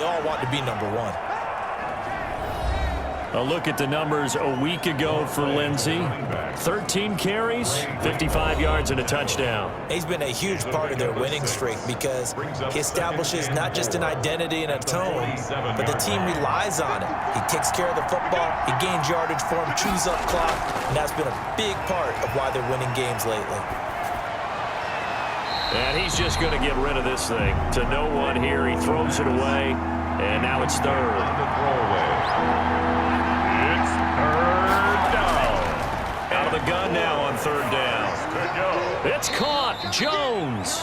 They all want to be number one. A look at the numbers a week ago for Lindsey. 13 carries, 55 yards, and a touchdown. He's been a huge part of their winning streak because he establishes not just an identity and a tone, but the team relies on it. He takes care of the football, he gains yardage for him, chews up clock, and that's been a big part of why they're winning games lately. And he's just going to get rid of this thing to no one here. He throws it away, and now it's third. On the throwaway. It's third down. Out of the gun now on third down. It's caught. Jones.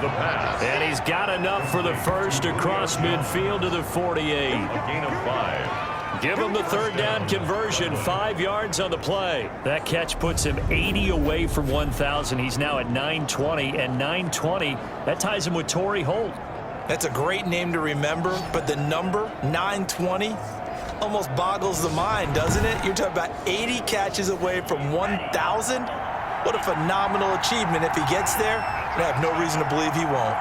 The pass. And he's got enough for the first across midfield to the 48. A gain of 5. Give him the third down conversion, 5 yards on the play. That catch puts him 80 away from 1,000. He's now at 920, and 920, that ties him with Torrey Holt. That's a great name to remember, but the number, 920, almost boggles the mind, doesn't it? You're talking about 80 catches away from 1,000? What a phenomenal achievement. If he gets there, I have no reason to believe he won't.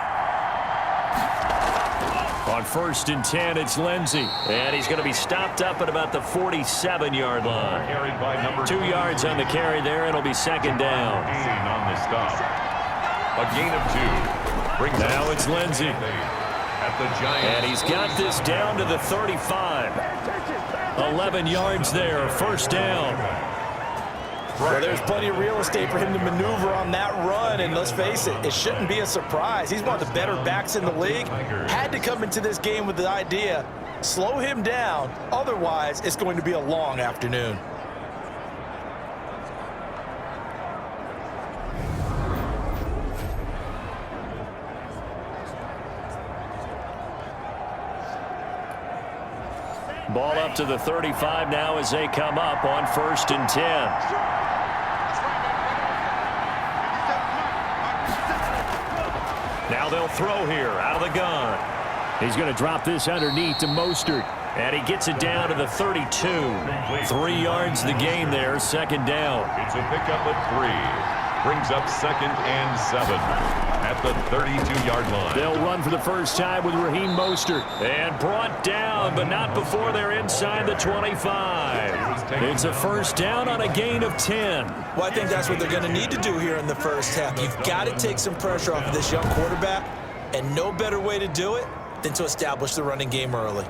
On 1st and 10, it's Lindsey. And he's going to be stopped up at about the 47-yard line. Carried by number 2 yards on the carry there. It'll be second down. Gain on the stop. A gain of 2. Brings now it's Lindsey. At the Giants. And he's got this down to the 35. 11 yards there, first down. Well, there's plenty of real estate for him to maneuver on that run, and let's face it, it shouldn't be a surprise. He's one of the better backs in the league. Had to come into this game with the idea, slow him down, otherwise it's going to be a long afternoon. Ball up to the 35 now as they come up on 1st and 10. Now they'll throw here out of the gun. He's going to drop this underneath to Mostert. And he gets it down to the 32. 3 yards the gain there, second down. It's a pickup at 3. Brings up 2nd and 7 at the 32-yard line. They'll run for the first time with Raheem Mostert. And brought down, but not before they're inside the 25. It's a first down on a gain of 10. Well, I think that's what they're going to need to do here in the first half. You've got to take some pressure off of this young quarterback, and no better way to do it than to establish the running game early.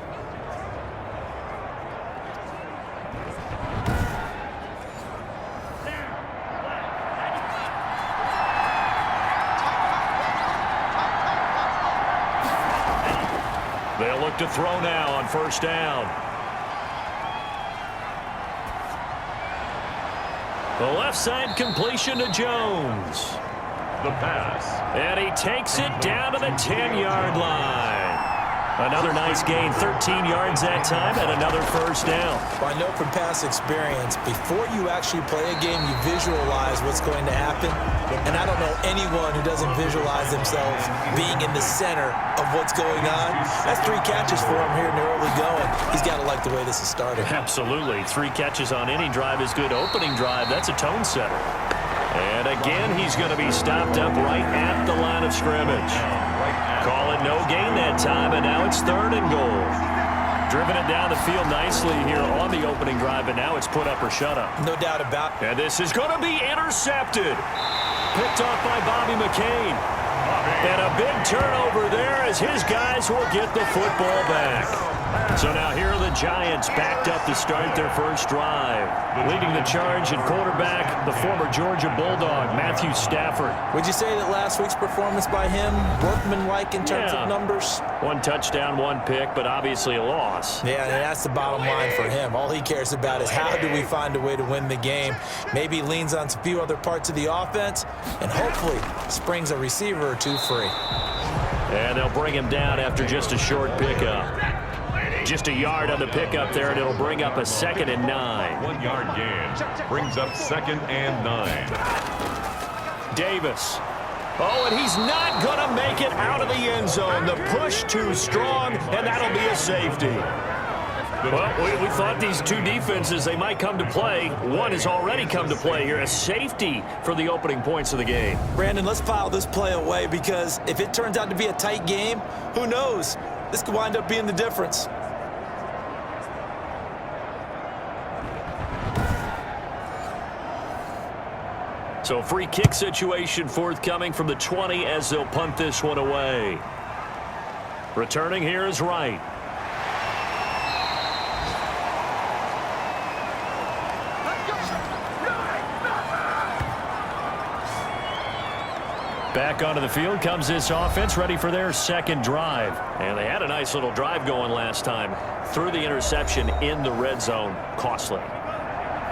They'll look to throw now on first down. The left side completion to Jones. The pass. And he takes it down to the 10-yard line. Another nice gain, 13 yards that time, and another first down. Well, I know from past experience, before you actually play a game, you visualize what's going to happen. And I don't know anyone who doesn't visualize themselves being in the center of what's going on. That's 3 catches for him here in the early going. He's got to like the way this is starting. Absolutely. 3 catches on any drive is good. Opening drive, that's a tone setter. And again, he's going to be stopped up right at the line of scrimmage. Call it no gain that time, and now it's 3rd and goal. Driven it down the field nicely here on the opening drive, and now it's put up or shut up. No doubt about it. And this is going to be intercepted. Picked off by Bobby McCain. And a big turnover there as his guys will get the football back. So now here are the Giants backed up to start their first drive. Leading the charge at quarterback, the former Georgia Bulldog, Matthew Stafford. Would you say that last week's performance by him, workmanlike in terms of numbers? 1 touchdown, 1 pick, but obviously a loss. Yeah, and that's the bottom line for him. All he cares about is how do we find a way to win the game. Maybe leans on a few other parts of the offense, and hopefully springs a receiver or 2 free. And they'll bring him down after just a short pickup. Just a yard on the pickup there, and it'll bring up a 2nd and 9. 1 yard gain. Brings up 2nd and 9. Davis. Oh, and he's not going to make it out of the end zone. The push too strong, and that'll be a safety. Well, we thought these 2 defenses, they might come to play. One has already come to play here. A safety for the opening points of the game. Brandon, let's file this play away because if it turns out to be a tight game, who knows? This could wind up being the difference. So free kick situation forthcoming from the 20 as they'll punt this one away. Returning here is Wright. Back onto the field comes this offense, ready for their second drive. And they had a nice little drive going last time. Threw the interception in the red zone. Costly.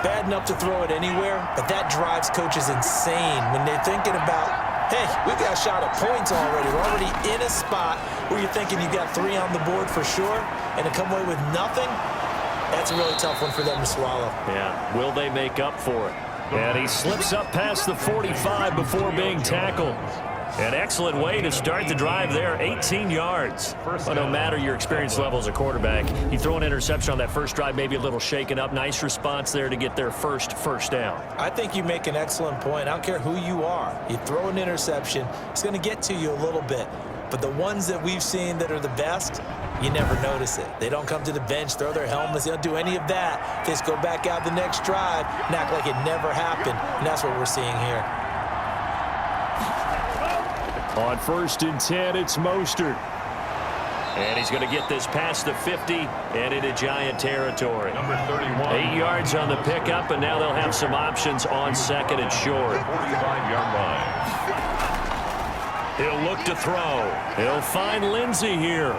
Bad enough to throw it anywhere, but that drives coaches insane when they're thinking about, hey, we've got a shot at points already. We're already in a spot where you're thinking you've got 3 on the board for sure, and to come away with nothing, that's a really tough one for them to swallow. Yeah, will they make up for it? And he slips up past the 45 before being tackled. An excellent way to start the drive there, 18 yards. But no matter your experience level as a quarterback, you throw an interception on that first drive, maybe a little shaken up. Nice response there to get their first down. I think you make an excellent point. I don't care who you are. You throw an interception, it's going to get to you a little bit. But the ones that we've seen that are the best, you never notice it. They don't come to the bench, throw their helmets. They don't do any of that. They just go back out the next drive and act like it never happened. And that's what we're seeing here. On 1st and 10, it's Mostert. And he's going to get this past the 50 and into Giant territory. Number 31. 8 yards on the pickup, and now they'll have some options on 2nd and short. 45-yard line. He'll look to throw. He'll find Lindsey here.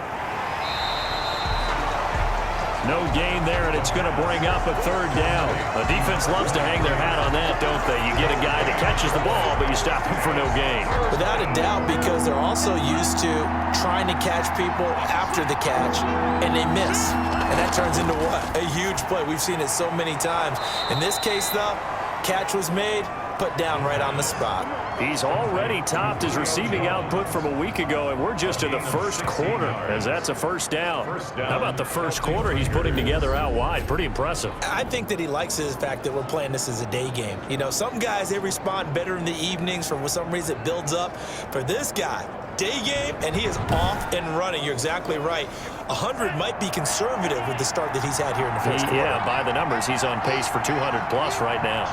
No gain there, and it's going to bring up a 3rd down. The defense loves to hang their hat on that, don't they? You get a guy that catches the ball, but you stop him for no gain. Without a doubt, because they're also used to trying to catch people after the catch, and they miss. And that turns into what? A huge play. We've seen it so many times. In this case, though, catch was made, put down right on the spot. He's already topped his receiving output from a week ago, and we're just in the 1st quarter, as that's a 1st down. How about the 1st quarter he's putting together out wide? Pretty impressive. I think that he likes the fact that we're playing this as a day game. You know, some guys, they respond better in the evenings. For some reason, it builds up. For this guy, day game, and he is off and running. You're exactly right. 100 might be conservative with the start that he's had here in the 1st quarter. Yeah, by the numbers, he's on pace for 200-plus right now.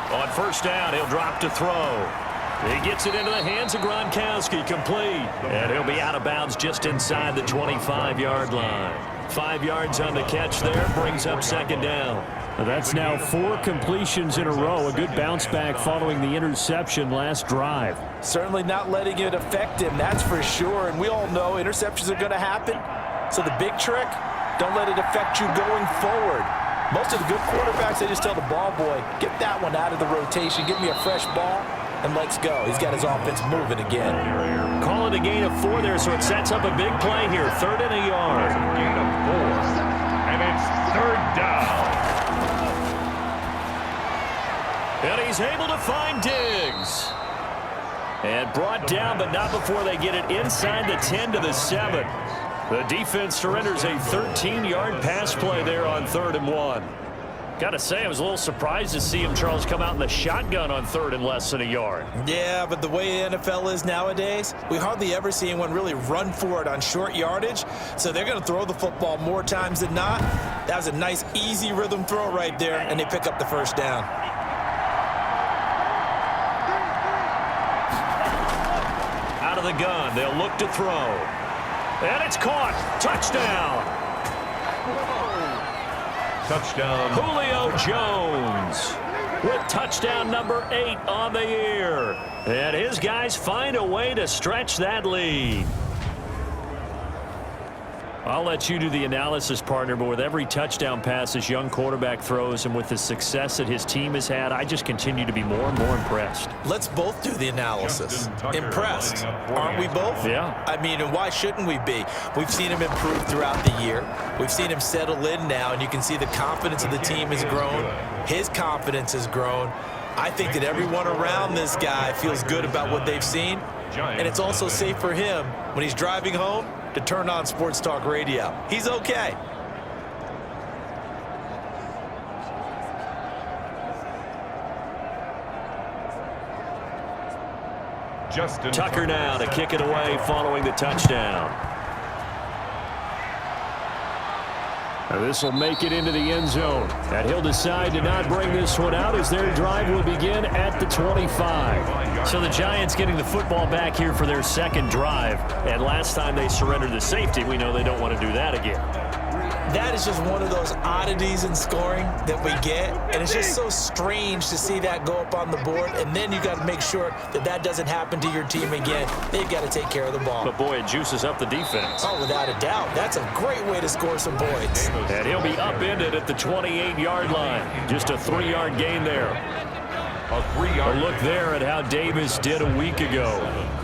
On 1st down, he'll drop to throw. He gets it into the hands of Gronkowski, complete. And he'll be out of bounds just inside the 25-yard line. 5 yards on the catch there, brings up 2nd down. That's now 4 completions in a row. A good bounce back following the interception last drive. Certainly not letting it affect him, that's for sure. And we all know interceptions are going to happen. So the big trick, don't let it affect you going forward. Most of the good quarterbacks, they just tell the ball boy, get that one out of the rotation, give me a fresh ball, and let's go. He's got his offense moving again. Call it a gain of 4 there, so it sets up a big play here. 3rd and a yard. Gain of 4. And it's 3rd down. And he's able to find Diggs. And brought down, but not before they get it inside the 10 to the 7. The defense surrenders a 13-yard pass play there on 3rd and 1. Got to say, I was a little surprised to see him, Charles, come out in the shotgun on 3rd and less than a yard. Yeah, but the way the NFL is nowadays, we hardly ever see anyone really run for it on short yardage. So they're going to throw the football more times than not. That was a nice, easy rhythm throw right there, and they pick up the 1st down. Out of the gun, they'll look to throw. And it's caught. Touchdown. Touchdown. Julio Jones with touchdown number 8 on the year. And his guys find a way to stretch that lead. I'll let you do the analysis, partner, but with every touchdown pass this young quarterback throws and with the success that his team has had, I just continue to be more and more impressed. Let's both do the analysis. Impressed, aren't we both? Yeah. I mean, and why shouldn't we be? We've seen him improve throughout the year. We've seen him settle in now, and you can see the confidence of the team has grown. His confidence has grown. I think that everyone around this guy feels good about what they've seen, and it's also safe for him when he's driving home to turn on Sports Talk Radio. He's okay. Tucker now to kick it away following the touchdown. This will make it into the end zone. And he'll decide to not bring this one out as their drive will begin at the 25. So the Giants getting the football back here for their second drive. And last time they surrendered the safety, we know they don't want to do that again. That is just one of those oddities in scoring that we get, and it's just so strange to see that go up on the board, and then you got to make sure that that doesn't happen to your team again. They've got to take care of the ball. But, boy, it juices up the defense. Oh, without a doubt. That's a great way to score some points. And he'll be upended at the 28-yard line. Just a 3-yard gain there. A look there at how Davis did a week ago.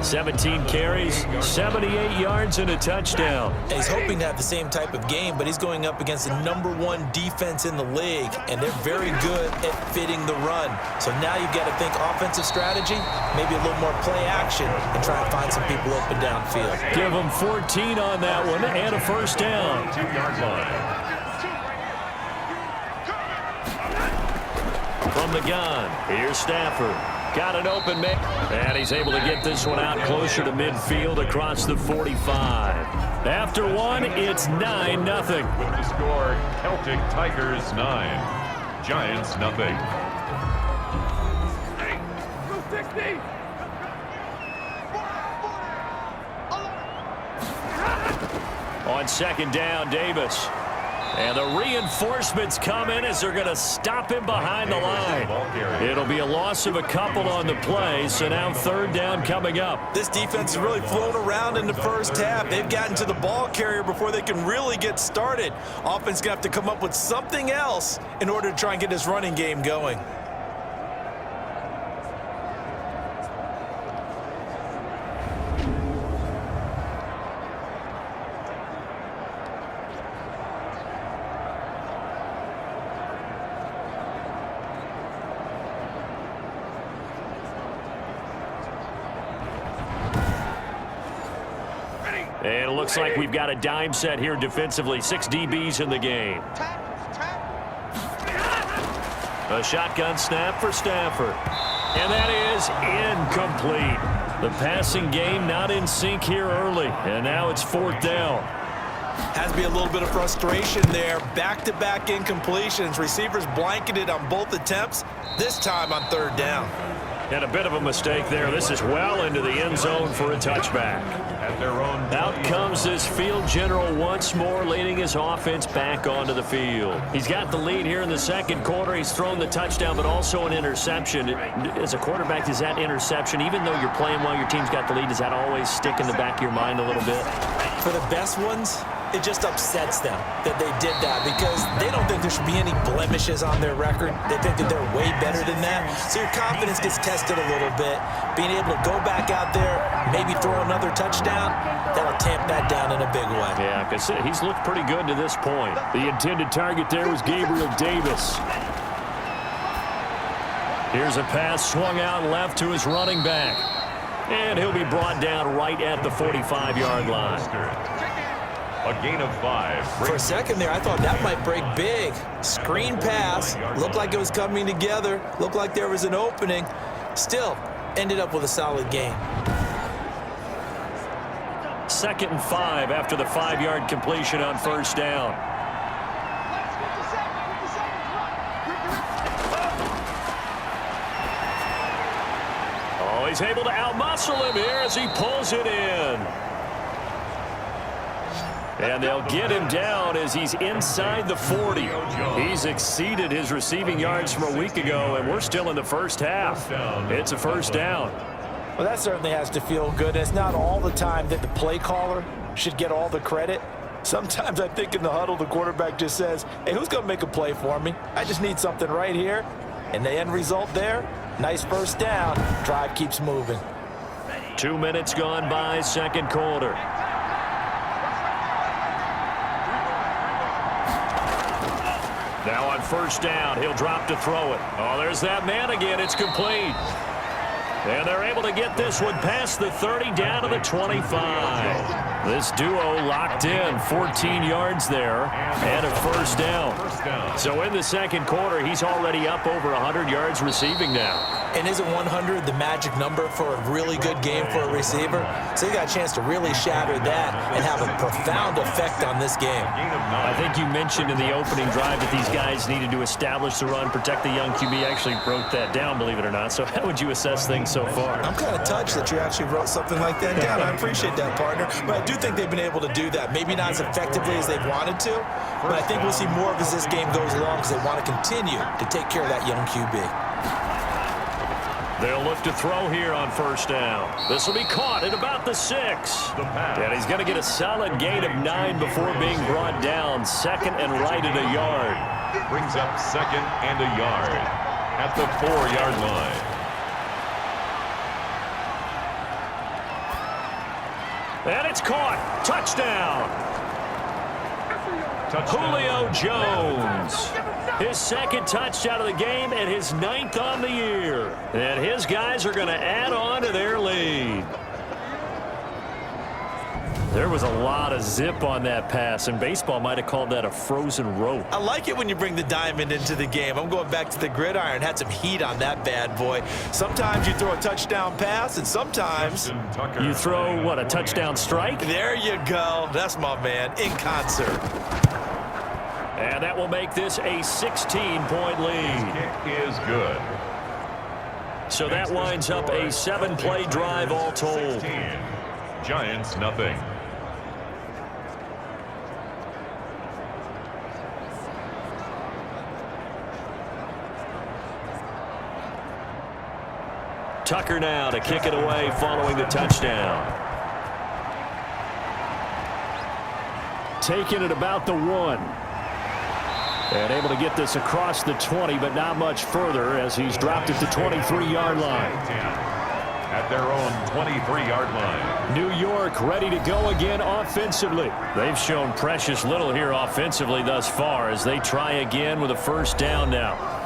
17 carries, 78 yards, and a touchdown. And he's hoping to have the same type of game, but he's going up against the #1 defense in the league, and they're very good at fitting the run. So now you've got to think offensive strategy, maybe a little more play action, and try and find some people open downfield. Give them 14 on that one, and a first down. 2-yard line. From the gun, here's Stafford. Got an open man, and he's able to get this one out closer to midfield across the 45. After one, it's 9-0. With the score, Celtic Tigers 9, Giants 0. On second down, Davis. And the reinforcements come in as they're going to stop him behind the line. It'll be a loss of a couple on the play, so now third down coming up. This defense has really flown around in the first half. They've gotten to the ball carrier before they can really get started. Offense going to have to come up with something else in order to try and get this running game going. And it looks like we've got a dime set here defensively. 6 DBs in the game. A shotgun snap for Stafford. And that is incomplete. The passing game not in sync here early. And now it's fourth down. Has to be a little bit of frustration there. Back-to-back incompletions. Receivers blanketed on both attempts, this time on third down. And a bit of a mistake there. This is well into the end zone for a touchback. At their own Out comes this field general once more, leading his offense back onto the field. He's got the lead here in the second quarter. He's thrown the touchdown, but also an interception. As a quarterback, does that interception, even though you're playing while your team's got the lead, does that always stick in the back of your mind a little bit? For the best ones, it just upsets them that they did that because they don't think there should be any blemishes on their record. They think that they're way better than that. So your confidence gets tested a little bit. Being able to go back out there, maybe throw another touchdown, that'll tamp that down in a big way. Yeah, because he's looked pretty good to this point. The intended target there was Gabriel Davis. Here's a pass swung out left to his running back. And he'll be brought down right at the 45-yard line. A gain of 5. For a second there, I thought that might break big. Screen pass. Looked like it was coming together. Looked like there was an opening. Still, ended up with a solid gain. 2nd and 5 after the 5-yard completion on first down. Oh, he's able to outmuscle him here as he pulls it in. And they'll get him down as he's inside the 40. He's exceeded his receiving yards from a week ago, and we're still in the first half. It's a first down. Well, that certainly has to feel good. It's not all the time that the play caller should get all the credit. Sometimes I think in the huddle, the quarterback just says, hey, who's going to make a play for me? I just need something right here. And the end result there, nice first down. Drive keeps moving. 2 minutes gone by, second quarter. Now on first down, he'll drop to throw it. Oh, there's that man again. It's complete. And they're able to get this one past the 30 down to the 25. This duo locked in, 14 yards there, and a first down. So in the second quarter, he's already up over 100 yards receiving now. And isn't 100 the magic number for a really good game for a receiver? So he got a chance to really shatter that and have a profound effect on this game. I think you mentioned in the opening drive that these guys needed to establish the run, protect the young QB. I actually wrote that down, believe it or not. So how would you assess things so far? I'm kind of touched that you actually wrote something like that down. I appreciate that, partner. But I do think they've been able to do that. Maybe not as effectively as they've wanted to, but I think we'll see more of as this game goes along because they want to continue to take care of that young QB. They'll look to throw here on first down. This will be caught at about the 6. And he's going to get a solid gain of 9 before being brought down. Second and right at a yard. Brings up second and a yard at the 4-yard line. And it's caught. Touchdown. Julio Jones. His second touchdown of the game and his 9th on the year. And his guys are going to add on to their lead. There was a lot of zip on that pass, and baseball might have called that a frozen rope. I like it when you bring the diamond into the game. I'm going back to the gridiron. Had some heat on that bad boy. Sometimes you throw a touchdown pass, and sometimes you throw, what, a touchdown strike? There you go. That's my man, in concert. And that will make this a 16-point lead. Kick is good. So that winds up a 7-play drive all told. 16. Giants nothing. Tucker now to kick it away following the touchdown. Taking it about the 1. And able to get this across the 20, but not much further as he's dropped at the 23-yard line. At their own 23-yard line. New York ready to go again offensively. They've shown precious little here offensively thus far as they try again with a first down now.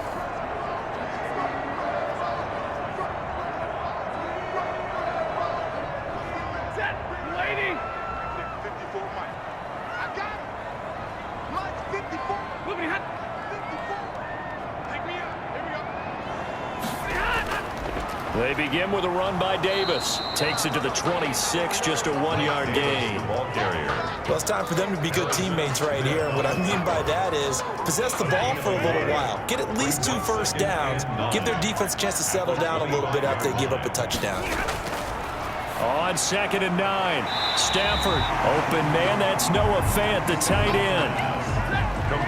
They begin with a run by Davis. Takes it to the 26, just a 1-yard gain. Well, it's time for them to be good teammates right here. And what I mean by that is possess the ball for a little while. Get at least 2 first downs. Give their defense a chance to settle down a little bit after they give up a touchdown. On 2nd and 9. Stafford. Open man. That's Noah Fant, the tight end.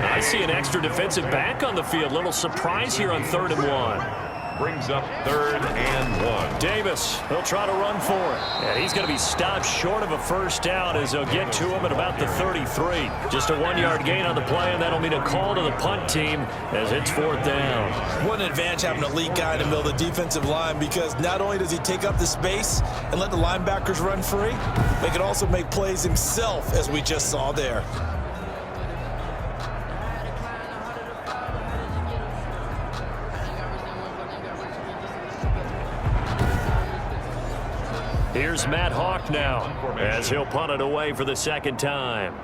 I see an extra defensive back on the field. Little surprise here on 3rd and 1. Brings up 3rd and 1. Davis, he'll try to run for it. And he's going to be stopped short of a first down as they'll get to him at about the 33. Just a 1-yard gain on the play, and that'll mean a call to the punt team as it's 4th down. What an advantage having an elite guy in the middle of the defensive line, because not only does he take up the space and let the linebackers run free, but he can also make plays himself, as we just saw there. Here's Matt Hawk now as he'll punt it away for the 2nd time.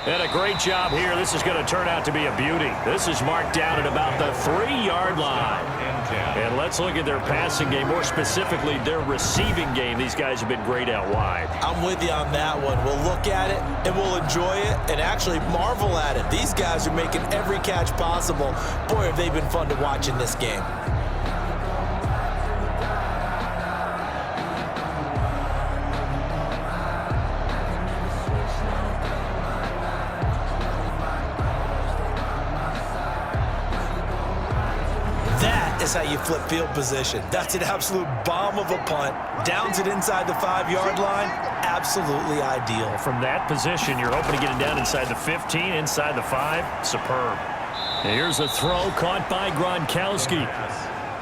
And a great job here. This is going to turn out to be a beauty. This is marked down at about the 3-yard line. And let's look at their passing game, more specifically their receiving game. These guys have been great out wide. I'm with you on that one. We'll look at it, and we'll enjoy it, and actually marvel at it. These guys are making every catch possible. Boy, have they been fun to watch in this game. Is how you flip field position. That's an absolute bomb of a punt. Downs it inside the 5-yard line. Absolutely ideal. From that position, you're hoping to get it down inside the 15, inside the 5. Superb. Here's a throw caught by Gronkowski.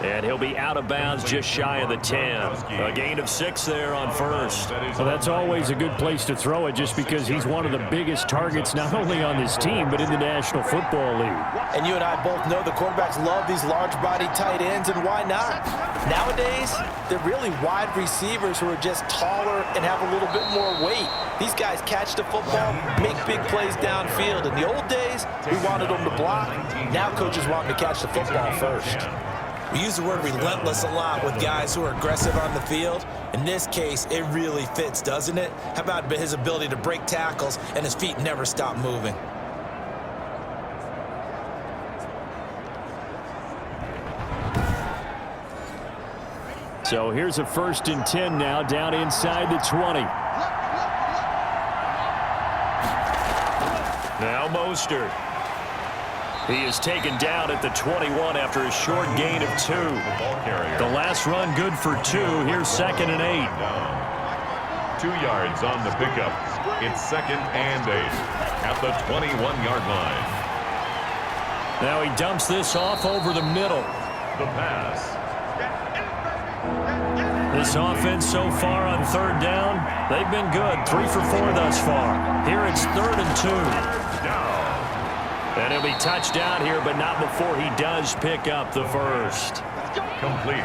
And he'll be out of bounds just shy of the 10. A gain of 6 there on first. Well, that's always a good place to throw it just because he's one of the biggest targets not only on this team but in the National Football League. And you and I both know the quarterbacks love these large-body tight ends, and why not? Nowadays, they're really wide receivers who are just taller and have a little bit more weight. These guys catch the football, make big plays downfield. In the old days, we wanted them to block. Now coaches want them to catch the football first. We use the word relentless a lot with guys who are aggressive on the field. In this case, it really fits, doesn't it? How about his ability to break tackles and his feet never stop moving? So here's a 1st and 10 now, down inside the 20. Now Mostert. He is taken down at the 21 after a short gain of 2. The last run good for 2. Here's 2nd and 8. 2 yards on the pickup. It's 2nd and 8 at the 21-yard line. Now he dumps this off over the middle. The pass. This offense so far on 3rd down, they've been good. 3 for 4 thus far. Here it's 3rd and 2. And he'll be touched down here, but not before he does pick up the first. Complete.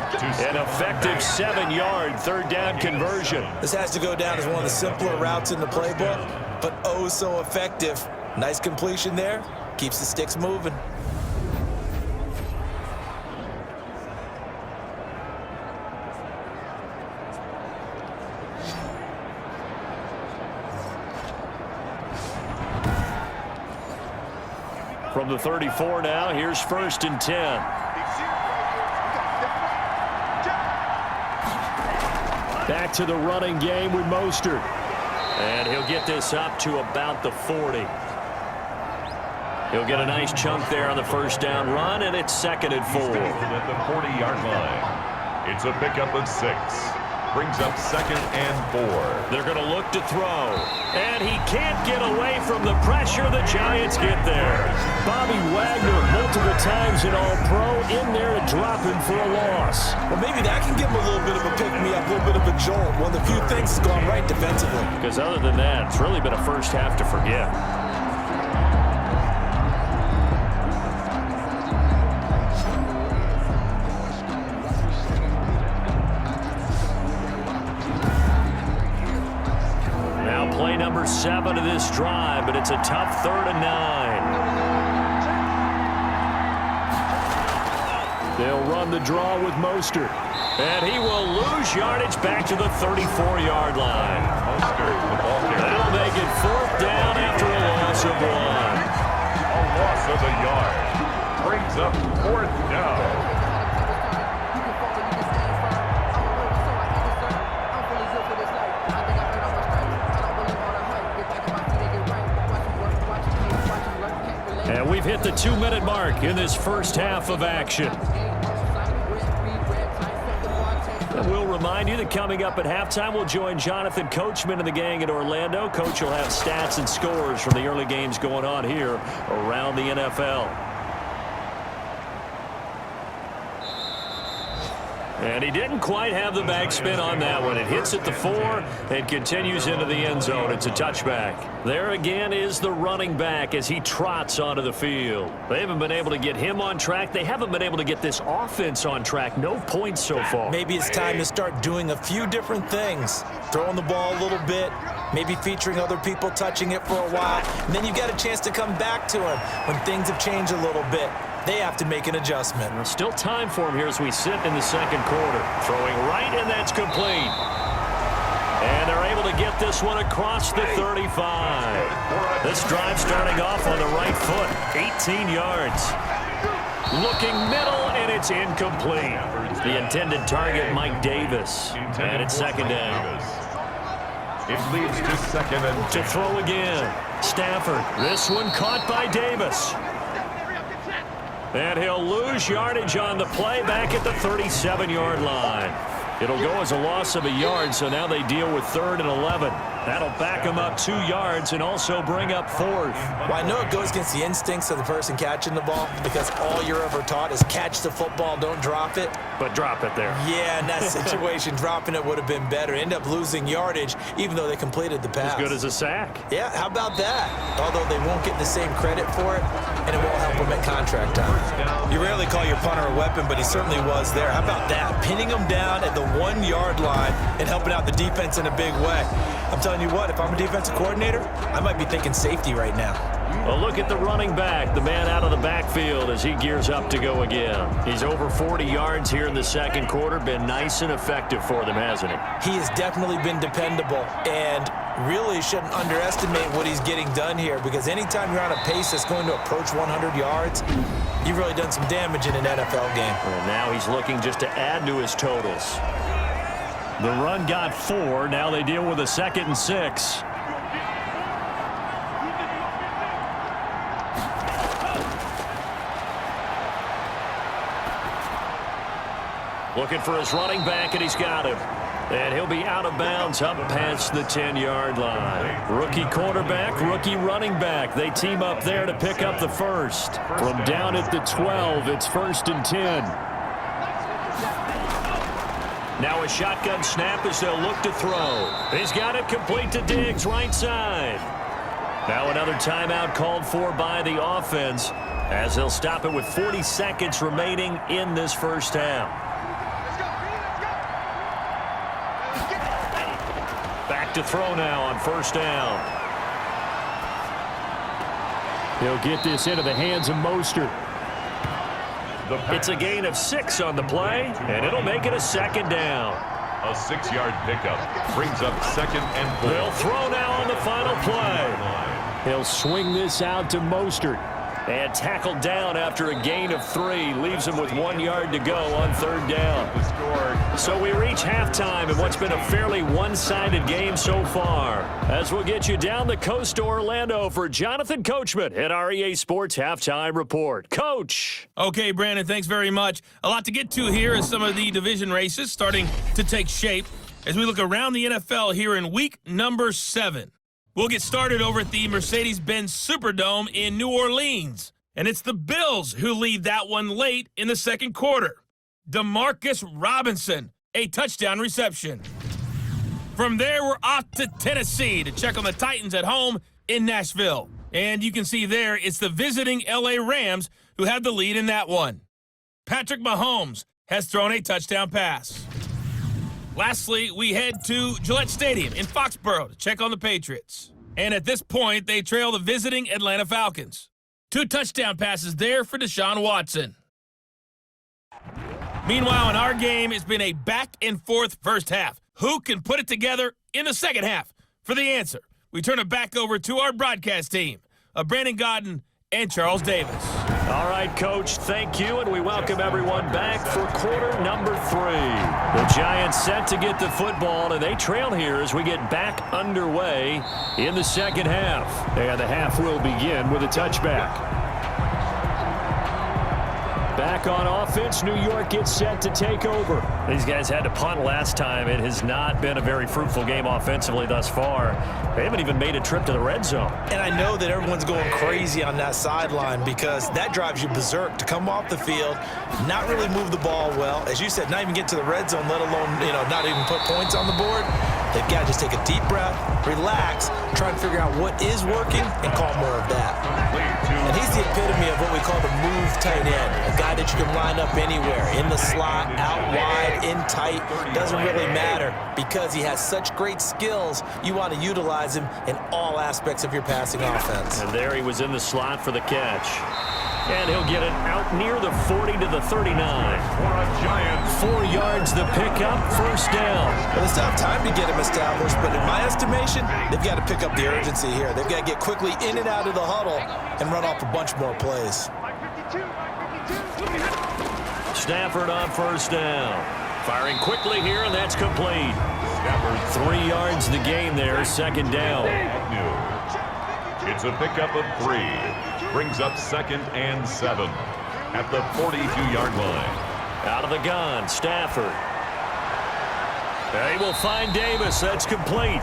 An effective 7-yard 3rd down conversion. This has to go down as one of the simpler routes in the playbook, but oh so effective. Nice completion there. Keeps the sticks moving. From the 34 now, here's 1st and 10. Back to the running game with Mostert. And he'll get this up to about the 40. He'll get a nice chunk there on the 1st down run, and it's 2nd and 4. At the 40-yard line. It's a pickup of 6. Brings up 2nd and 4. They're going to look to throw. And he can't get away from the pressure. The Giants get there. Bobby Wagner, multiple times an All-Pro, in there to drop him for a loss. Well, maybe that can give him a little bit of a pick-me-up, a little bit of a jolt. One of the few things that's gone right defensively. Because other than that, it's really been a first half to forget. Play number 7 of this drive, but it's a tough 3rd and 9. They'll run the draw with Mostert. And he will lose yardage back to the 34-yard line. Mostert, the ball carrier. That'll make it 4th down after a loss of 1. A loss of a yard. Brings up 4th down. And we've hit the 2-minute mark in this first half of action. And we'll remind you that coming up at halftime, we'll join Jonathan Coachman and the gang in Orlando. Coach will have stats and scores from the early games going on here around the NFL. And he didn't quite have the backspin on that one. It hits at the 4 and continues into the end zone. It's a touchback. There again is the running back as he trots onto the field. They haven't been able to get him on track. They haven't been able to get this offense on track. No points so far. Maybe it's time to start doing a few different things. Throwing the ball a little bit, maybe featuring other people touching it for a while. And then you get a chance to come back to him when things have changed a little bit. They have to make an adjustment. There's still time for him here as we sit in the 2nd quarter. Throwing right, and that's complete. And they're able to get this one across the 35. This drive starting off on the right foot. 18 yards. Looking middle, and it's incomplete. The intended target, Mike Davis. And it's 2nd down. It leads to 2nd and 10. To throw again. Stafford. This one caught by Davis. And he'll lose yardage on the play back at the 37-yard line. It'll go as a loss of a yard, so now they deal with 3rd and 11. That'll back him up 2 yards and also bring up 4th. Well, I know it goes against the instincts of the person catching the ball because all you're ever taught is catch the football, don't drop it. But drop it there. Yeah, in that situation, dropping it would have been better. End up losing yardage even though they completed the pass. As good as a sack. Yeah, how about that? Although they won't get the same credit for it, and it won't help them at contract time. You rarely call your punter a weapon, but he certainly was there. How about that? Pinning him down at the 1-yard line and helping out the defense in a big way. I'm telling you what, if I'm a defensive coordinator, I might be thinking safety right now. Well, look at the running back, the man out of the backfield as he gears up to go again. He's over 40 yards here in the second quarter. Been nice and effective for them, hasn't he? He has definitely been dependable and really shouldn't underestimate what he's getting done here because anytime you're on a pace that's going to approach 100 yards, you've really done some damage in an NFL game. And now he's looking just to add to his totals. The run got 4. Now they deal with a 2nd and 6. Looking for his running back, and he's got him. And he'll be out of bounds up past the 10-yard line. Rookie quarterback, rookie running back. They team up there to pick up the first. From down at the 12, it's 1st and 10. Now a shotgun snap as they'll look to throw. He's got it complete to Diggs, right side. Now another timeout called for by the offense as they'll stop it with 40 seconds remaining in this first half. Back to throw now on 1st down. He'll get this into the hands of Mostert. It's a gain of 6 on the play, and it'll make it a 2nd down. A 6-yard pickup brings up 2nd and 4. They'll throw now on the final play. He'll swing this out to Mostert. And tackled down after a gain of 3. Leaves him with 1 yard to go on 3rd down. So we reach halftime in what's been a fairly one-sided game so far. As we'll get you down the coast to Orlando for Jonathan Coachman at our EA Sports Halftime Report. Coach! Okay, Brandon, thanks very much. A lot to get to here as some of the division races starting to take shape as we look around the NFL here in week number 7. We'll get started over at the Mercedes-Benz Superdome in New Orleans. And it's the Bills who lead that one late in the second quarter. Demarcus Robinson, a touchdown reception. From there, we're off to Tennessee to check on the Titans at home in Nashville. And you can see there, it's the visiting LA Rams who have the lead in that one. Patrick Mahomes has thrown a touchdown pass. Lastly, we head to Gillette Stadium in Foxborough to check on the Patriots. And at this point, they trail the visiting Atlanta Falcons. 2 touchdown passes there for Deshaun Watson. Meanwhile, in our game, it's been a back-and-forth first half. Who can put it together in the second half? For the answer, we turn it back over to our broadcast team of Brandon Godden and Charles Davis. All right, Coach, thank you, and we welcome everyone back for quarter number 3. The Giants set to get the football, and they trail here as we get back underway in the second half. And the half will begin with a touchback. Back on offense, New York gets set to take over. These guys had to punt last time. It has not been a very fruitful game offensively thus far. They haven't even made a trip to the red zone. And I know that everyone's going crazy on that sideline because that drives you berserk to come off the field, not really move the ball well. As you said, not even get to the red zone, let alone, not even put points on the board. They've got to just take a deep breath, relax, try and figure out what is working and call more of that. And he's the epitome of what we call the move tight end, a guy that you can line up anywhere, in the slot, out wide, in tight, doesn't really matter because he has such great skills. You want to utilize him in all aspects of your passing offense. And there he was in the slot for the catch. And he'll get it out near the 40 to the 39. For a Giant. 4 yards the pickup, first down. Well, they still have time to get him established, but in my estimation, they've got to pick up the urgency here. They've got to get quickly in and out of the huddle and run off a bunch more plays. Stafford on first down. Firing quickly here, and that's complete. Stafford 3 yards the gain there, second down. It's a pickup of 3. Brings up 2nd and 7 at the 42-yard line. Out of the gun, Stafford. They will find Davis. That's complete.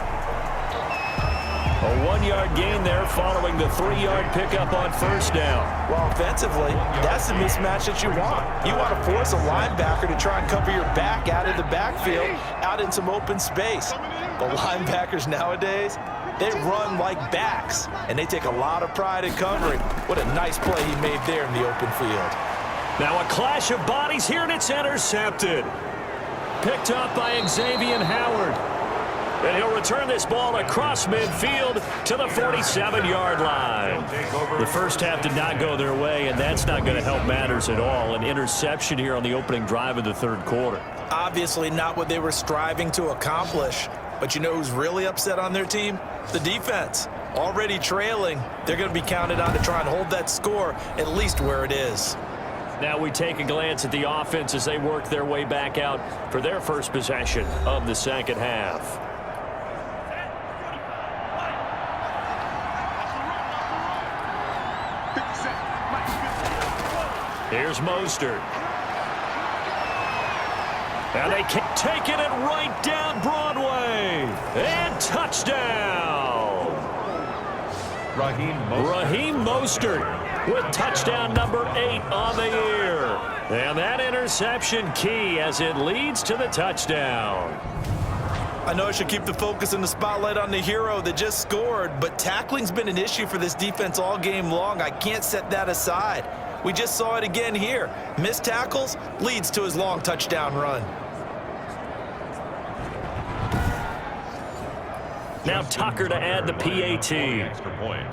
A 1-yard gain there following the 3-yard pickup on first down. Well, offensively, that's the mismatch that you want. You want to force a linebacker to try and cover your back out of the backfield, out in some open space. But linebackers nowadays, they run like backs, and they take a lot of pride in covering. What a nice play he made there in the open field. Now a clash of bodies here, and it's intercepted. Picked up by Xavier Howard. And he'll return this ball across midfield to the 47-yard line. The first half did not go their way, and that's not going to help matters at all. An interception here on the opening drive of the third quarter. Obviously not what they were striving to accomplish. But you know who's really upset on their team? The defense. Already trailing, they're going to be counted on to try and hold that score at least where it is. Now we take a glance at the offense as they work their way back out for their first possession of the second half. Here's Mostert. And they keep taking it right down Broadway. And touchdown. Raheem Mostert with touchdown number 8 on the year. And that interception key as it leads to the touchdown. I know I should keep the focus and the spotlight on the hero that just scored, but tackling's been an issue for this defense all game long. I can't set that aside. We just saw it again here. Missed tackles leads to his long touchdown run. Now Tucker to add the PAT. Extra point.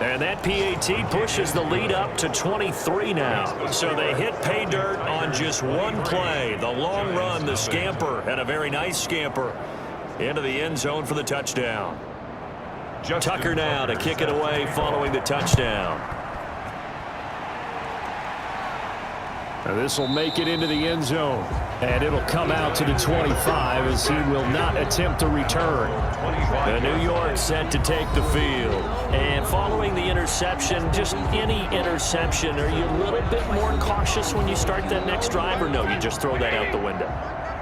And that PAT pushes the lead up to 23 now. So they hit pay dirt on just one play. The long run, the scamper, and a very nice scamper into the end zone for the touchdown. Tucker now to kick it away following the touchdown. Now this will make it into the end zone. And it'll come out to the 25 as he will not attempt to return. The New York set to take the field. And following the interception, just any interception, are you a little bit more cautious when you start that next drive, or no, you just throw that out the window?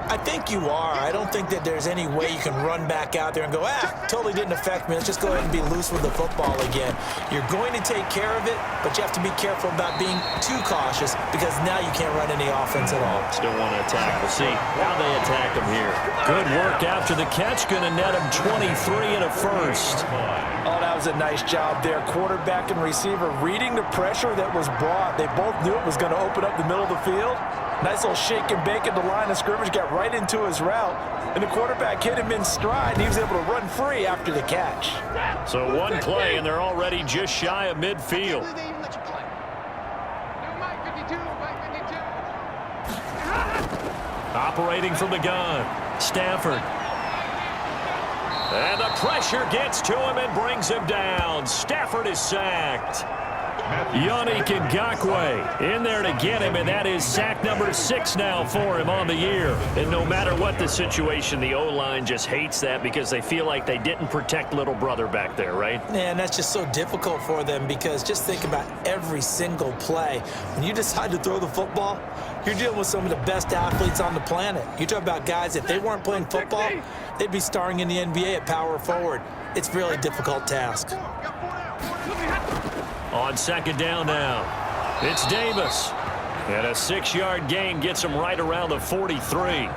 I think you are. I don't think that there's any way you can run back out there and go, totally didn't affect me. Let's just go ahead and be loose with the football again. You're going to take care of it, but you have to be careful about being too cautious because now you can't run any offense at all. Still want to attack. We'll see how they attack him here. Good work after the catch. Going to net him 23 and a first. Oh, that was a nice job there. Quarterback and receiver reading the pressure that was brought. They both knew it was going to open up the middle of the field. Nice little shake and bake at the line of scrimmage, got right into his route, and the quarterback hit him in stride, and he was able to run free after the catch. So one play, and they're already just shy of midfield. Operating from the gun, Stafford. And the pressure gets to him and brings him down. Stafford is sacked. Yannick Ngakoue in there to get him, and that is sack number 6 now for him on the year. And no matter what the situation, the O-line just hates that because they feel like they didn't protect little brother back there, right? And that's just so difficult for them because just think about every single play. When you decide to throw the football, you're dealing with some of the best athletes on the planet. You talk about guys, if they weren't playing football, they'd be starring in the NBA at power forward. It's a really difficult task. On second down now, it's Davis. And a 6-yard gain gets him right around the 43. Well,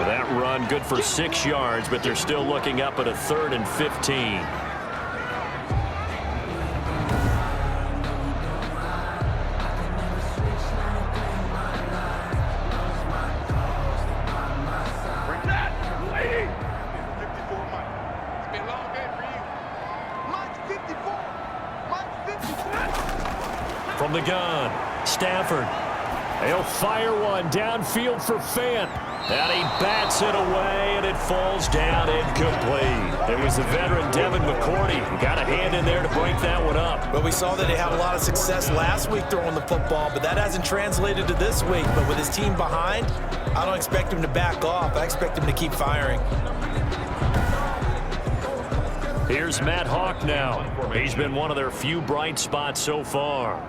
that run good for 6 yards, but they're still looking up at a 3rd and 15. From the gun, Stafford. He'll fire one downfield for Fant. And he bats it away, and it falls down incomplete. It was the veteran Devin McCourty who got a hand in there to break that one up. Well, we saw that he had a lot of success last week throwing the football, but that hasn't translated to this week. But with his team behind, I don't expect him to back off. I expect him to keep firing. Here's Matt Hawk now. He's been one of their few bright spots so far.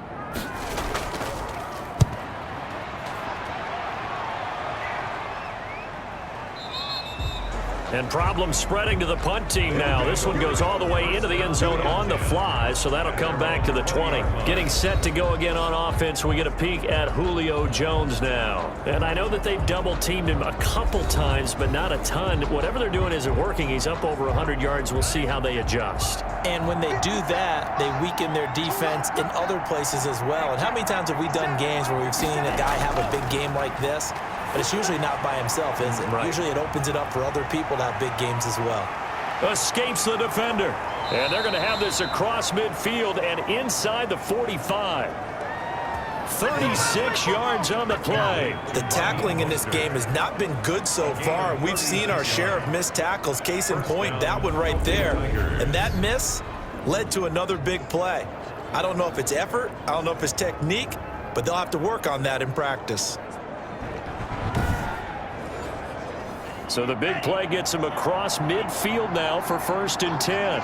And problems spreading to the punt team now. This one goes all the way into the end zone on the fly, so that'll come back to the 20. Getting set to go again on offense, we get a peek at Julio Jones now. And I know that they've double-teamed him a couple times, but not a ton. Whatever they're doing isn't working. He's up over 100 yards. We'll see how they adjust. And when they do that, they weaken their defense in other places as well. And how many times have we done games where we've seen a guy have a big game like this? But it's usually not by himself, is it? Right. Usually it opens it up for other people to have big games as well. Escapes the defender. And they're going to have this across midfield and inside the 45. 36 yards on the play. The tackling in this game has not been good so far. We've seen our share of missed tackles. Case in point, that one right there. And that miss led to another big play. I don't know if it's effort. I don't know if it's technique. But they'll have to work on that in practice. So the big play gets him across midfield now for 1st and 10.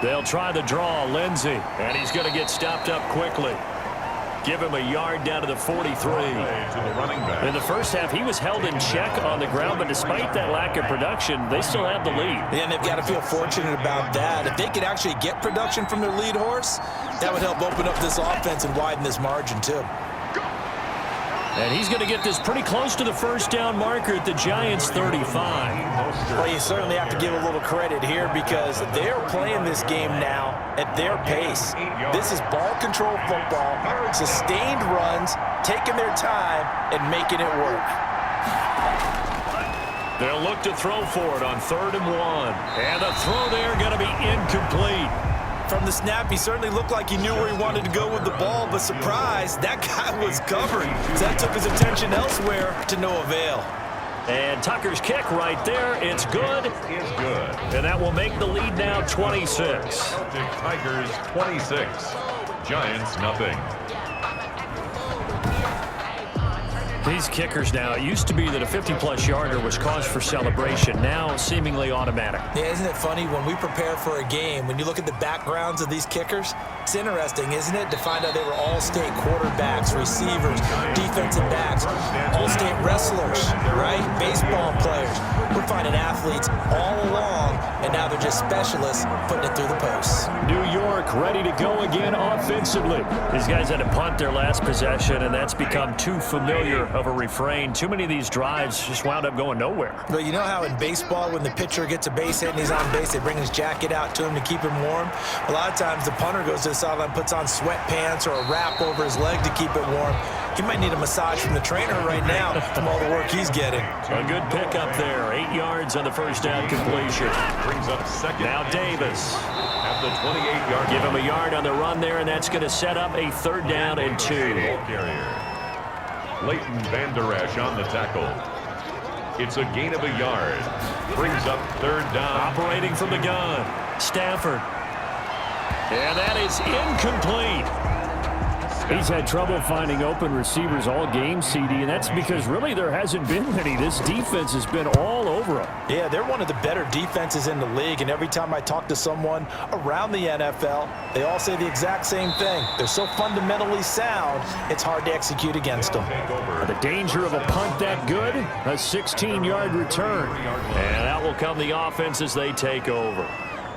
They'll try the draw, Lindsey, and he's going to get stopped up quickly. Give him a yard down to the 43. In the first half, he was held in check on the ground, but despite that lack of production, they still have the lead. Yeah, and they've got to feel fortunate about that. If they could actually get production from their lead horse, that would help open up this offense and widen this margin too. And he's going to get this pretty close to the first down marker at the Giants' 35. Well, you certainly have to give a little credit here because they're playing this game now at their pace. This is ball control football, sustained runs, taking their time, and making it work. They'll look to throw for it on 3rd and 1. And the throw there going to be incomplete. From the snap, he certainly looked like he knew where he wanted to go with the ball, but surprise, that guy was covered. So that took his attention elsewhere to no avail. And Tucker's kick right there. It's good. Is good. And that will make the lead now 26. Celtic Tigers 26. Giants nothing. These kickers now, it used to be that a 50-plus yarder was cause for celebration. Now seemingly automatic. Yeah, isn't it funny when we prepare for a game, when you look at the backgrounds of these kickers, it's interesting, isn't it, to find out they were all-state quarterbacks, receivers, defensive backs, all-state wrestlers, right? Baseball players. We're finding athletes all along, and now they're just specialists putting it through the posts. New York ready to go again offensively. These guys had to punt their last possession, and that's become too familiar of a refrain. Too many of these drives just wound up going nowhere. But you know how in baseball, when the pitcher gets a base hit and he's on base, they bring his jacket out to him to keep him warm? A lot of times the punter goes to the sideline, puts on sweatpants or a wrap over his leg to keep it warm. He might need a massage from the trainer right now from all the work he's getting. A good pickup there. 8 yards on the first down completion. Brings up 2nd. Now Davis. At the 28-yard. Give him a yard on the run there, and that's going to set up a 3rd down and 2. Ball carrier. Leighton Vander Esch on the tackle. It's a gain of a yard. Brings up 3rd down. Operating from the gun. Stafford. And that is incomplete. He's had trouble finding open receivers all game, CD, and that's because really there hasn't been many. This defense has been all over him. Yeah, they're one of the better defenses in the league, and every time I talk to someone around the NFL, they all say the exact same thing. They're so fundamentally sound, it's hard to execute against them. The danger of a punt that good, a 16-yard return. And out will come the offense as they take over.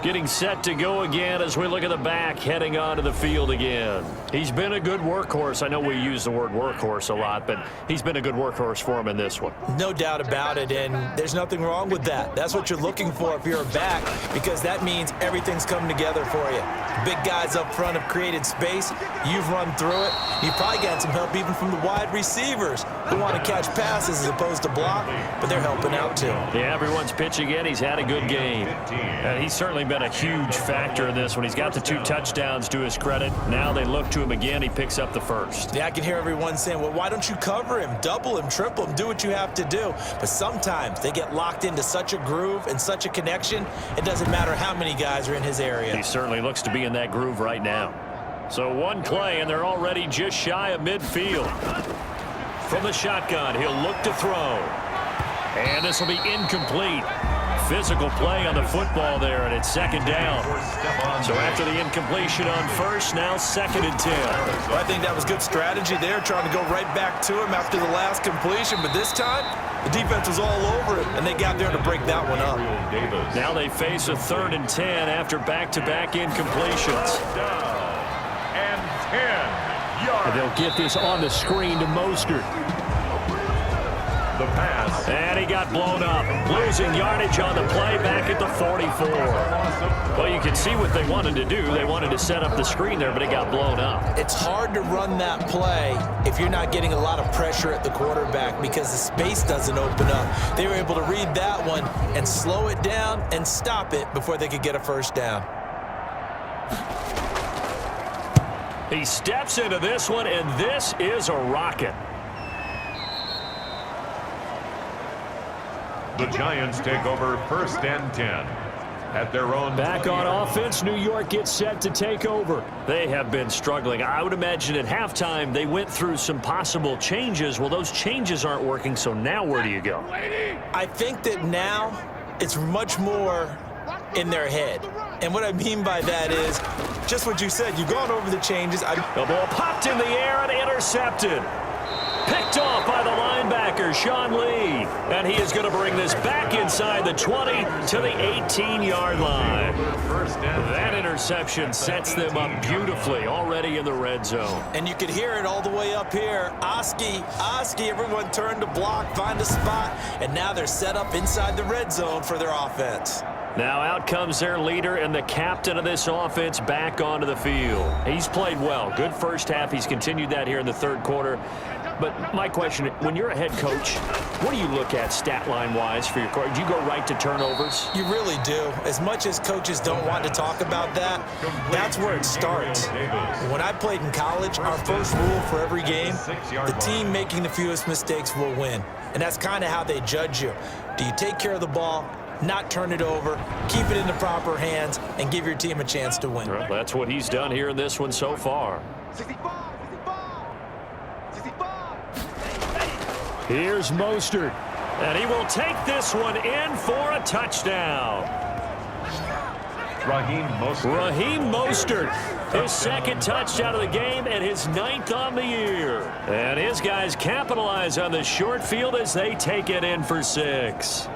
Getting set to go again as we look at the back, heading onto the field again. He's been a good workhorse. I know we use the word workhorse a lot, but he's been a good workhorse for him in this one. No doubt about it, and there's nothing wrong with that. That's what you're looking for if you're a back, because that means everything's coming together for you. Big guys up front have created space. You've run through it. You've probably gotten some help even from the wide receivers who want to catch passes as opposed to block, but they're helping out too. Yeah, everyone's pitching in. He's had a good game. And he's certainly been a huge factor in this one. He's got the 2 touchdowns to his credit. Now they look to him again. He picks up the first. Yeah, I can hear everyone saying, well, why don't you cover him, double him, triple him, do what you have to do. But sometimes they get locked into such a groove and such a connection, it doesn't matter how many guys are in his area. He certainly looks to be in that groove right now. So one play, and they're already just shy of midfield. From the shotgun, he'll look to throw. And this will be incomplete. Physical play on the football there, and it's 2nd down. So after the incompletion on first, now 2nd and 10. Well, I think that was good strategy there, trying to go right back to him after the last completion. But this time, The defense was all over it, and they got there to break that one up. Now they face a 3rd and 10 after back-to-back incompletions. And 10 yards. And they'll get this on the screen to Mostert. The pass. And he got blown up. Losing yardage on the play back at the 44. Well, you can see what they wanted to do. They wanted to set up the screen there, but it got blown up. It's hard to run that play if you're not getting a lot of pressure at the quarterback because the space doesn't open up. They were able to read that one and slow it down and stop it before they could get a first down. He steps into this one, and this is a rocket. The Giants take over 1st and 10 at their own. Back on offense, New York gets set to take over. They have been struggling. I would imagine at halftime they went through some possible changes. Well, those changes aren't working, so now where do you go? I think that now it's much more in their head. And what I mean by that is just what you said. You've gone over the changes. The ball popped in the air and intercepted. Picked off by the linebacker, Sean Lee. And he is going to bring this back inside the 20 to the 18-yard line. That interception sets them up beautifully already in the red zone. And you could hear it all the way up here. Oski, everyone turned to block, find a spot, and now they're set up inside the red zone for their offense. Now out comes their leader and the captain of this offense back onto the field. He's played well. Good first half. He's continued that here in the 3rd quarter. But my question, when you're a head coach, what do you look at stat line-wise for your coach? Do you go right to turnovers? You really do. As much as coaches don't want to talk about that, that's where it starts. When I played in college, our first rule for every game, the team making the fewest mistakes will win. And that's kind of how they judge you. Do you take care of the ball, not turn it over, keep it in the proper hands, and give your team a chance to win? Well, that's what he's done here in this one so far. Here's Mostert, and he will take this one in for a touchdown. Raheem Mostert. His 2nd touchdown of the game and his 9th on the year. And his guys capitalize on the short field as they take it in for 6.